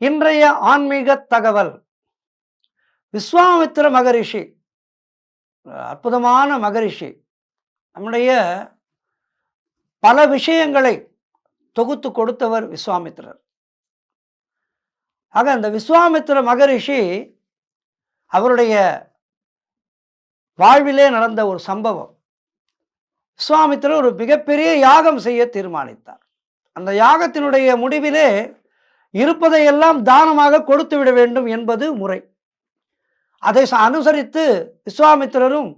இன்றைய ஆன்மீக தகவல். விஸ்வாமித்திர மகரிஷி அற்புதமான மகரிஷி. நம்முடைய பல விஷயங்களை தொகுத்து கொடுத்தவர் விஸ்வாமித்திரர். ஆக அந்த விஸ்வாமித்திர மகரிஷி அவருடைய வாழ்விலே நடந்த ஒரு சம்பவம். விஸ்வாமித்திரர் ஒரு மிகப்பெரிய யாகம் செய்ய தீர்மானித்தார். அந்த யாகத்தினுடைய முடிவிலே இருப்பதையெல்லாம் தானமாக கொடுத்து விட வேண்டும் என்பது முறை. அதை அனுசரித்து விஸ்வாமித்திரரும்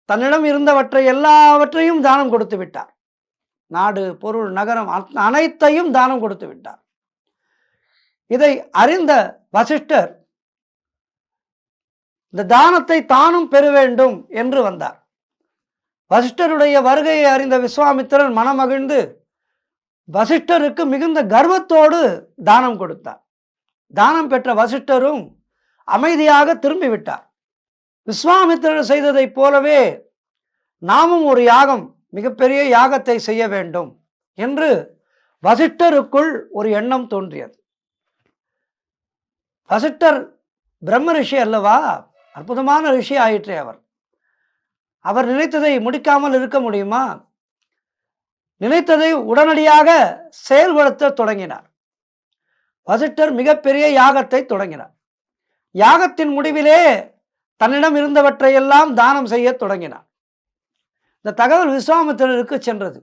தன்னிடம் இருந்தவற்றை எல்லாவற்றையும் தானம் கொடுத்து விட்டார். நாடு, பொருள், நகரம் அனைத்தையும் தானம் கொடுத்து விட்டார். இதை அறிந்த வசிஷ்டர் இந்த தானத்தை தானும் பெற வேண்டும் என்று வந்தார். வசிஷ்டருடைய வருகையை அறிந்த விஸ்வாமித்திரன் மனமகிழ்ந்து வசிஷ்டருக்கு மிகுந்த கர்வத்தோடு தானம் கொடுத்தார். தானம் பெற்ற வசிஷ்டரும் அமைதியாக திரும்பிவிட்டார். விஸ்வாமித்திரர் செய்ததைப் போலவே நாமும் ஒரு யாகம், மிகப்பெரிய யாகத்தை செய்ய வேண்டும் என்று வசிஷ்டருக்குள் ஒரு எண்ணம் தோன்றியது. வசிஷ்டர் பிரம்ம ரிஷி அல்லவா, அற்புதமான ரிஷி ஆயிற்றே அவர். அவர் நினைத்ததை முடிக்காமல் இருக்க முடியுமா? நினைத்ததை உடனடியாக செயல்படுத்த தொடங்கினார். வசிஷ்டர் மிகப்பெரிய யாகத்தை தொடங்கினார். யாகத்தின் முடிவிலே தன்னிடம் இருந்தவற்றையெல்லாம் தானம் செய்ய தொடங்கினார். இந்த தகவல் விஸ்வாமித்திரருக்கு சென்றது.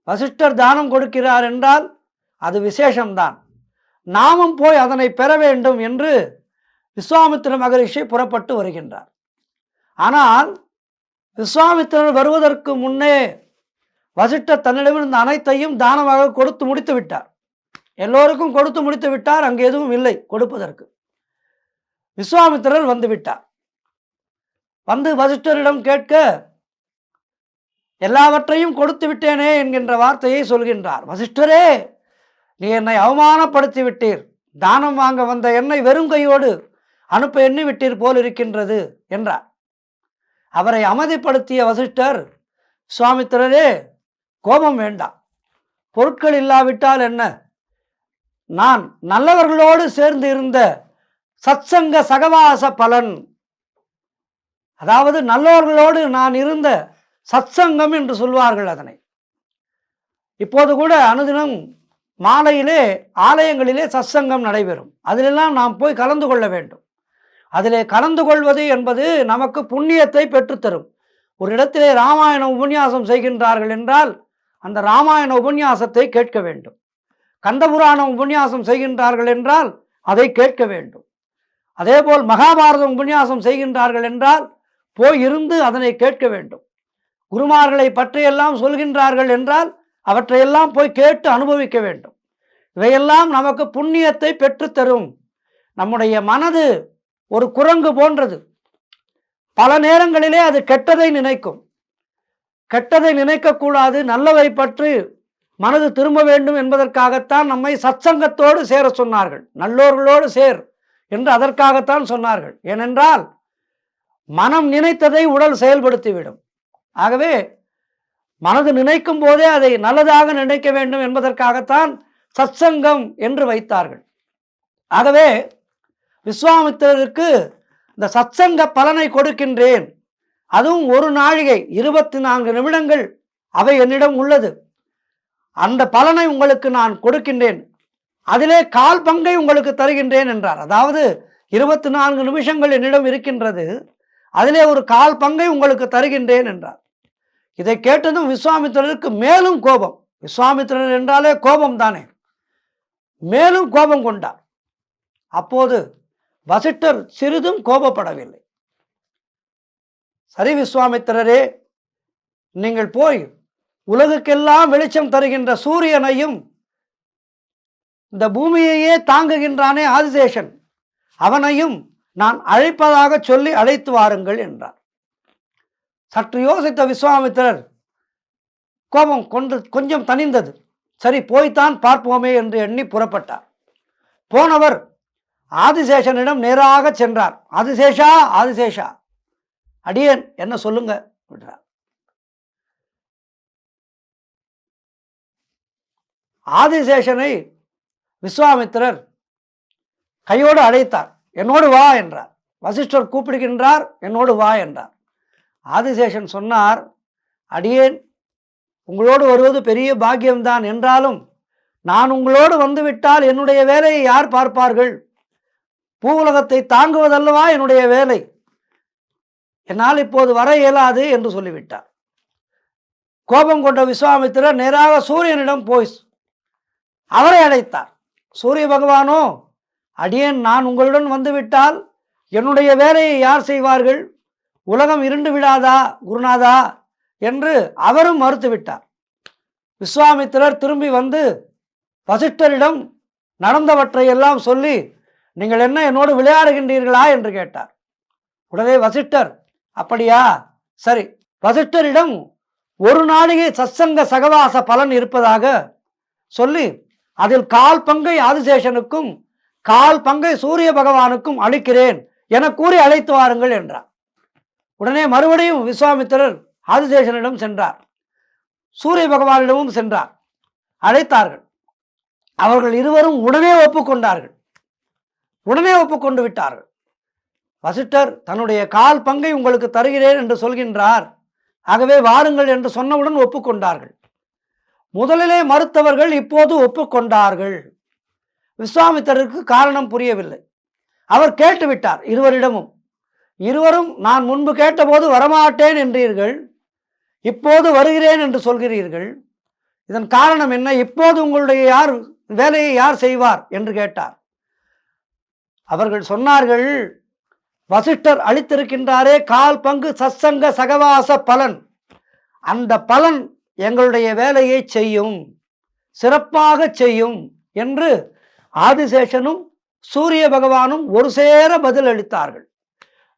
வசிஷ்டர் தானம் கொடுக்கிறார் என்றால் அது விசேஷம்தான், நாமும் போய் அதனை பெற வேண்டும் என்று விஸ்வாமித்திர மகரிஷி புறப்பட்டு வருகின்றார். ஆனால் விஸ்வாமித்திரர் வருவதற்கு முன்னே வசிஷ்டர் தன்னிடமிருந்த அனைத்தையும் தானமாக கொடுத்து முடித்து விட்டார். எல்லோருக்கும் கொடுத்து முடித்து விட்டார். அங்கு எதுவும் இல்லை கொடுப்பதற்கு. விஸ்வாமித்திரர் வந்து விட்டார். வந்து வசிஷ்டரிடம் கேட்க எல்லாவற்றையும் கொடுத்து விட்டேனே என்கின்ற வார்த்தையை சொல்கின்றார். வசிஷ்டரே, நீ என்னை அவமானப்படுத்தி விட்டீர். தானம் வாங்க வந்த என்னை வெறும் கையோடு அனுப்ப எண்ணி விட்டீர் போல் இருக்கின்றது என்றார். அவரை அமைதிப்படுத்திய வசிஷ்டர், விஸ்வாமித்திரரே, கோபம் வேண்டாம். பொருட்கள் இல்லாவிட்டால் என்ன, நான் நல்லவர்களோடு சேர்ந்து இருந்த சத்சங்க சகவாச பலன், அதாவது நல்லவர்களோடு நான் இருந்த சத்சங்கம் என்று சொல்வார்கள் அதனை. இப்போது கூட அனுதினம் மாலையிலே ஆலயங்களிலே சத்சங்கம் நடைபெறும். அதிலெல்லாம் நாம் போய் கலந்து கொள்ள வேண்டும். அதிலே கலந்து கொள்வது என்பது நமக்கு புண்ணியத்தை பெற்றுத்தரும். ஒரு இடத்திலே ராமாயண உபன்யாசம் செய்கின்றார்கள் என்றால் அந்த ராமாயண உபன்யாசத்தை கேட்க வேண்டும். கந்தபுராணம் உபன்யாசம் செய்கின்றார்கள் என்றால் அதை கேட்க வேண்டும். அதேபோல் மகாபாரதம் உபன்யாசம் செய்கின்றார்கள் என்றால் போய் இருந்து அதனை கேட்க வேண்டும். குருமார்களை பற்றியெல்லாம் சொல்கின்றார்கள் என்றால் அவற்றையெல்லாம் போய் கேட்டு அனுபவிக்க வேண்டும். இவையெல்லாம் நமக்கு புண்ணியத்தை பெற்றுத்தரும். நம்முடைய மனது ஒரு குரங்கு போன்றது. பல நேரங்களிலே அது கெட்டதை நினைக்கும். கெட்டதை நினைக்கக்கூடாது, நல்லவை பற்றி மனது திரும்ப வேண்டும் என்பதற்காகத்தான் நம்மை சத்சங்கத்தோடு சேர சொன்னார்கள். நல்லோர்களோடு சேர் என்று அதற்காகத்தான் சொன்னார்கள். ஏனென்றால் மனம் நினைத்ததை உடல் செயல்படுத்திவிடும். ஆகவே மனது நினைக்கும் போதே அதை நல்லதாக நினைக்க வேண்டும் என்பதற்காகத்தான் சத்சங்கம் என்று வைத்தார்கள். ஆகவே விஸ்வாமித்திரருக்கு இந்த சத்சங்க பலனை கொடுக்கின்றேன். அதுவும் ஒரு நாழிகை 24 நிமிடங்கள் அவை என்னிடம் உள்ளது. அந்த பலனை உங்களுக்கு நான் கொடுக்கின்றேன். அதிலே 1/4 பங்கை உங்களுக்கு தருகின்றேன் என்றார். அதாவது 24 நிமிஷங்கள் என்னிடம் இருக்கின்றது, அதிலே ஒரு 1/4 பங்கை உங்களுக்கு தருகின்றேன் என்றார். இதை கேட்டதும் விஸ்வாமித்திரருக்கு மேலும் கோபம். விஸ்வாமித்திரர் என்றாலே கோபம் தானே. மேலும் கோபம் கொண்டார். அப்போது வசிஷ்டர் சிறிதும் கோபப்படவில்லை. சரி விஸ்வாமித்திரரே, நீங்கள் போய் உலகுக்கெல்லாம் வெளிச்சம் தருகின்ற சூரியனையும் இந்த பூமியையே தாங்குகின்றானே ஆதிசேஷன், அவனையும் நான் அழைப்பதாக சொல்லி அழைத்து வாருங்கள் என்றார். சற்று யோசித்த விஸ்வாமித்திரர் கோபம் கொஞ்சம் தணிந்தது. சரி, போய்த்தான் பார்ப்போமே என்று எண்ணி புறப்பட்டார். போனவர் ஆதிசேஷனிடம் நேராக சென்றார். ஆதிசேஷா, ஆதிசேஷா, அடியேன் என்ன சொல்லுங்க என்றார். ஆதிசேஷனை விஸ்வாமித்திரர் கையோடு அழைத்தார். என்னோடு வா என்றார். வசிஷ்டர் கூப்பிடுகின்றார், என்னோடு வா என்றார். ஆதிசேஷன் சொன்னார், அடியேன் உங்களோடு வருவது பெரிய பாக்கியம்தான், என்றாலும் நான் உங்களோடு வந்துவிட்டால் என்னுடைய வேலையை யார் பார்ப்பார்கள்? பூவுலகத்தை தாங்குவதல்லவா என்னுடைய வேலை. என்னால் இப்போது வர இயலாது என்று சொல்லிவிட்டார். கோபம் கொண்ட விஸ்வாமித்திரர் நேராக சூரியனிடம் போய் அவரை அழைத்தார். சூரிய பகவானோ, அடியேன் நான் உங்களுடன் வந்துவிட்டால் என்னுடைய வேலையை யார் செய்வார்கள்? உலகம் இருண்டு விடாதா குருநாதா என்று அவரும் மறுத்துவிட்டார். விஸ்வாமித்திரர் திரும்பி வந்து வசிஷ்டரிடம் நடந்தவற்றை எல்லாம் சொல்லி, நீங்கள் என்ன என்னோடு விளையாடுகின்றீர்களா என்று கேட்டார். உடனே வசிஷ்டர், அப்படியா, சரி. வசிஷ்டரிடம் ஒரு நாளிகை சத்சங்க சகவாச பலன் இருப்பதாக சொல்லி அதில் 1/4 பங்கை ஆதிசேஷனுக்கும் 1/4 பங்கை சூரிய பகவானுக்கும் அளிக்கிறேன் என கூறி அழைத்து வாருங்கள் என்றார். உடனே மறுபடியும் விஸ்வாமித்திரர் ஆதிசேஷனிடம் சென்றார், சூரிய பகவானிடமும் சென்றார். அழைத்தார்கள். அவர்கள் இருவரும் உடனே ஒப்புக்கொண்டார்கள். உடனே ஒப்புக்கொண்டு விட்டார்கள். வசிஷ்டர் தன்னுடைய 1/4 பங்கை உங்களுக்கு தருகிறேன் என்று சொல்கின்றார், ஆகவே வாருங்கள் என்று சொன்னவுடன் ஒப்புக்கொண்டார்கள். முதலிலே மறுத்தவர்கள் இப்போது ஒப்புக்கொண்டார்கள். விஸ்வாமித்திரருக்கு காரணம் புரியவில்லை. அவர் கேட்டுவிட்டார் இருவரிடமும். இருவரும், நான் முன்பு கேட்டபோது வரமாட்டேன் என்றீர்கள், இப்போது வருகிறேன் என்று சொல்கிறீர்கள், இதன் காரணம் என்ன? இப்போது உங்களுடைய வேலையை யார் செய்வார் என்று கேட்டார். அவர்கள் சொன்னார்கள், வசிஷ்டர் அளித்திருக்கின்றாரே 1/4 பங்கு சத்சங்க சகவாச பலன், அந்த பலன் எங்களுடைய வேலையை செய்யும், சிறப்பாக செய்யும் என்று ஆதிசேஷனும் சூரிய பகவானும் ஒரு சேர பதில் அளித்தார்கள்.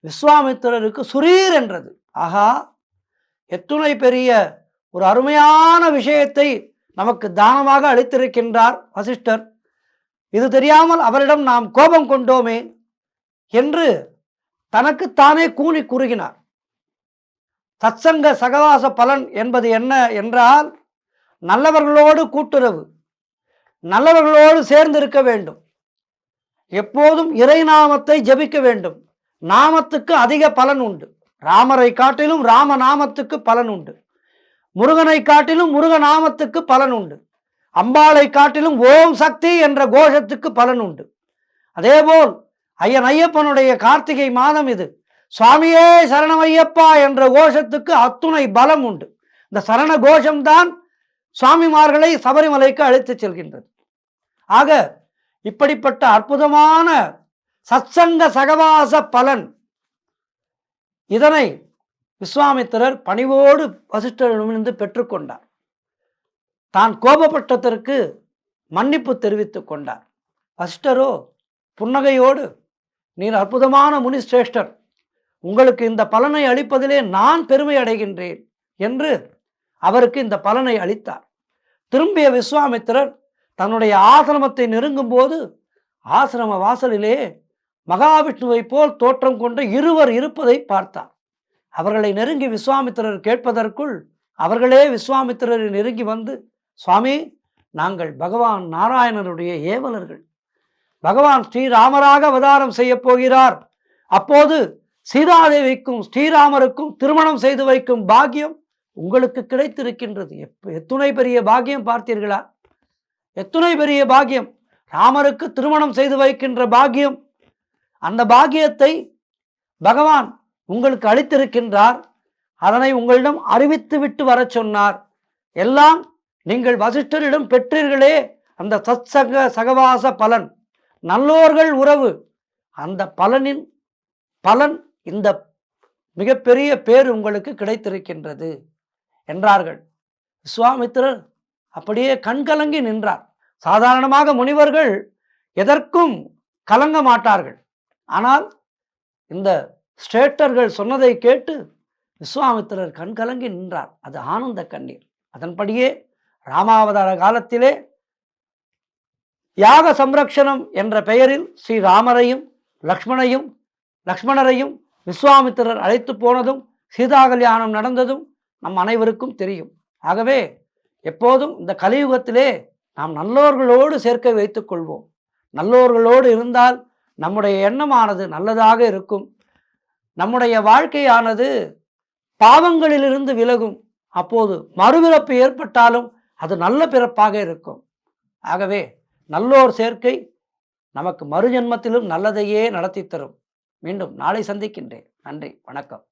விஸ்வாமித்திரருக்கு சுரீர் என்றது. ஆகா, எத்துணை பெரிய ஒரு அருமையான விஷயத்தை நமக்கு தானமாக அளித்திருக்கின்றார் வசிஷ்டர். இது தெரியாமல் அவரிடம் நாம் கோபம் கொண்டோமே என்று தனக்குத்தானே கூனி குறுகினார். சத்சங்க சகவாச பலன் என்பது என்ன என்றால், நல்லவர்களோடு கூட்டுறவு, நல்லவர்களோடு சேர்ந்திருக்க வேண்டும், எப்போதும் இறை நாமத்தை ஜபிக்க வேண்டும். நாமத்துக்கு அதிக பலன் உண்டு. ராமரை காட்டிலும் ராம நாமத்துக்கு பலன் உண்டு. முருகனை காட்டிலும் முருக நாமத்துக்கு பலன் உண்டு. அம்பாளை காட்டிலும் ஓம் சக்தி என்ற கோஷத்துக்கு பலன் உண்டு. அதேபோல் ஐயன் ஐயப்பனுடைய கார்த்திகை மாதம் இது, சுவாமியே சரணமையப்பா என்ற கோஷத்துக்கு அத்துணை பலம் உண்டு. இந்த சரண கோஷம்தான் சுவாமிமார்களை சபரிமலைக்கு அழைத்து செல்கின்றது. ஆக இப்படிப்பட்ட அற்புதமான சத்சங்க சகவாச பலன், இதனை விஸ்வாமித்திரர் பணிவோடு வசிஷ்டரிடமிருந்து பெற்றுக்கொண்டார். தான் கோபப்பட்டதற்கு மன்னிப்பு தெரிவித்துக் கொண்டார். வசிஷ்டரோ புன்னகையோடு, நீர் அற்புதமான முனிசிரேஷ்டர், உங்களுக்கு இந்த பலனை அளிப்பதிலே நான் பெருமை அடைகின்றேன் என்று அவருக்கு இந்த பலனை அளித்தார். திரும்பிய விஸ்வாமித்திரர் தன்னுடைய ஆசிரமத்தை நெருங்கும் போது ஆசிரம வாசலிலே மகாவிஷ்ணுவை போல் தோற்றம் கொண்ட இருவர் இருப்பதை பார்த்தார். அவர்களை நெருங்கி விஸ்வாமித்திரர் கேட்பதற்குள் அவர்களே விஸ்வாமித்திரரை நெருங்கி வந்து, சுவாமி, நாங்கள் பகவான் நாராயணனுடைய ஏவலர்கள். பகவான் ஸ்ரீராமராக அவதாரம் செய்ய போகிறார். அப்போது சீதாதேவிக்கும் ஸ்ரீராமருக்கும் திருமணம் செய்து வைக்கும் பாக்கியம் உங்களுக்கு கிடைத்திருக்கின்றது. எத்துணை பெரிய பாக்கியம் பார்த்தீர்களா? எத்துணை பெரிய பாக்கியம்! ராமருக்கு திருமணம் செய்து வைக்கின்ற பாக்கியம். அந்த பாக்கியத்தை பகவான் உங்களுக்கு அளித்திருக்கின்றார். அதனை உங்களிடம் அறிவித்து விட்டு வர சொன்னார். எல்லாம் நீங்கள் வசிஷ்டரிடம் பெற்றீர்களே, அந்த சத்சங்க சகவாச பலன், நல்லோர்கள் உறவு, அந்த பலனின் பலன் இந்த மிகப்பெரிய பேர் உங்களுக்கு கிடைத்திருக்கின்றது என்றார்கள். விஸ்வாமித்திரர் அப்படியே கண்கலங்கி நின்றார். சாதாரணமாக முனிவர்கள் எதற்கும் கலங்க மாட்டார்கள். ஆனால் இந்த ஸ்ரேட்டர்கள் சொன்னதை கேட்டு விஸ்வாமித்திரர் கண்கலங்கி நின்றார். அது ஆனந்த கண்ணீர். அதன்படியே ராமாவதார காலத்திலே யாக சம்ரக்ஷணம் என்ற பெயரில் ஸ்ரீராமரையும் லக்ஷ்மணரையும் விஸ்வாமித்திரர் அழைத்து போனதும் சீதா கல்யாணம் நடந்ததும் நம் அனைவருக்கும் தெரியும். ஆகவே எப்போதும் இந்த கலியுகத்திலே நாம் நல்லோர்களோடு சேர்க்கை வைத்துக் கொள்வோம். நல்லோர்களோடு இருந்தால் நம்முடைய எண்ணமானது நல்லதாக இருக்கும். நம்முடைய வாழ்க்கையானது பாவங்களிலிருந்து விலகும். அப்போது மறுபிறப்பு ஏற்பட்டாலும் அது நல்ல பிறப்பாக இருக்கும். ஆகவே நல்லோர் சேர்க்கை நமக்கு மறுஜன்மத்திலும் நல்லதையே நடத்தி தரும். மீண்டும் நாளை சந்திக்கின்றேன். நன்றி, வணக்கம்.